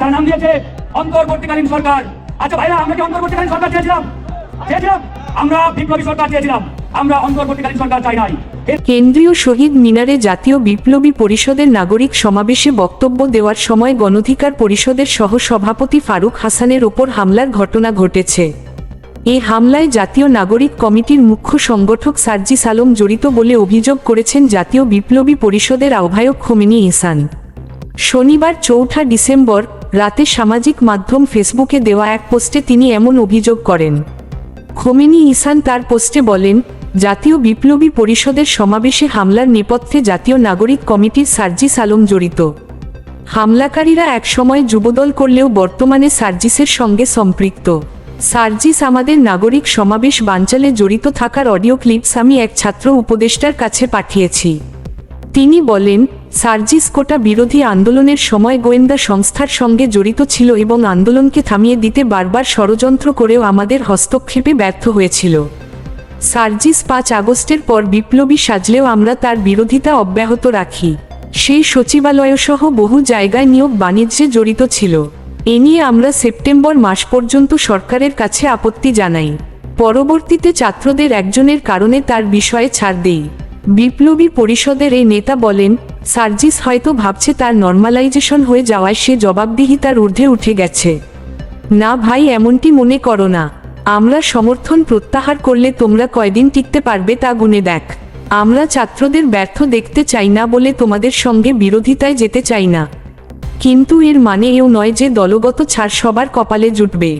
তার নাম দিয়েছে অন্তর্বর্তীকালীন সরকার। আচ্ছা ভাইরা, আমরা কি অন্তর্বর্তীকালীন সরকার চেয়েছিলাম? আমরা বিপ্লবী সরকার চেয়েছিলাম, আমরা অন্তর্বর্তীকালীন সরকার চাই নাই। কেন্দ্রীয় শহীদ মিনারে জাতীয় বিপ্লবী পরিষদের নাগরিক সমাবেশে বক্তব্য দেওয়ার সময় গণধিকার পরিষদের সহ-সভাপতি ফারুক হাসানের ওপর হামলার ঘটনা ঘটেছে। এ হামলায় জাতীয় নাগরিক কমিটির মুখ্য সংগঠক সার্জিস আলম জড়িত বলে অভিযোগ করেছেন জাতীয় বিপ্লবী পরিষদের আহ্বায়ক খোমেনি ইহসান। শনিবার ৪ ডিসেম্বর রাতে সামাজিক মাধ্যম ফেসবুকে দেওয়া এক পোস্টে তিনি এমন অভিযোগ করেন। খোমেনি ইহসান তার পোস্টে বলেন, জাতীয় বিপ্লবী পরিষদের সমাবেশে হামলার নেপথ্যে জাতীয় নাগরিক কমিটির সার্জিস আলম জড়িত। হামলাকারীরা একসময় যুবদল করলেও বর্তমানে সার্জিসের সঙ্গে সম্পৃক্ত। সার্জিস আমাদের নাগরিক সমাবেশ বানচালে জড়িত থাকার অডিও ক্লিপস আমি এক ছাত্র উপদেষ্টার কাছে পাঠিয়েছি। তিনি বলেন, সার্জিস কোটা বিরোধী আন্দোলনের সময় গোয়েন্দা সংস্থার সঙ্গে জড়িত ছিল এবং আন্দোলনকে থামিয়ে দিতে বারবার ষড়যন্ত্র করেও আমাদের হস্তক্ষেপে ব্যর্থ হয়েছিল। সার্জিস ৫ আগস্টের পর বিপ্লবী সাজলেও আমরা তার বিরোধিতা অব্যাহত রাখি। সেই সচিবালয়সহ বহু জায়গায় নিয়োগ বাণিজ্যে জড়িত ছিল। এ নিয়ে আমরা সেপ্টেম্বর মাস পর্যন্ত সরকারের কাছে আপত্তি জানাই। পরবর্তীতে ছাত্রদের একজনের কারণে তার বিষয়ে ছাড় দেই। বিপ্লবী পরিষদের এই নেতা বলেন, সার্জিস হয়তো ভাবছে তার নর্মালাইজেশন হয়ে যাওয়ায় সে জবাবদিহিতার ঊর্ধ্বে উঠে গেছে। না ভাই, এমনটি মনে করো না। আমরা সমর্থন প্রত্যাহার করলে তোমরা কয়দিন টিকতে পারবে তা গুনে দেখ। আমরা ছাত্রদের ব্যর্থ দেখতে চাই না বলে তোমাদের সঙ্গে বিরোধিতায় যেতে চাই না, কিন্তু এর মানে এও নয় যে দলগত ছাড় সবার কপালে জুটবে।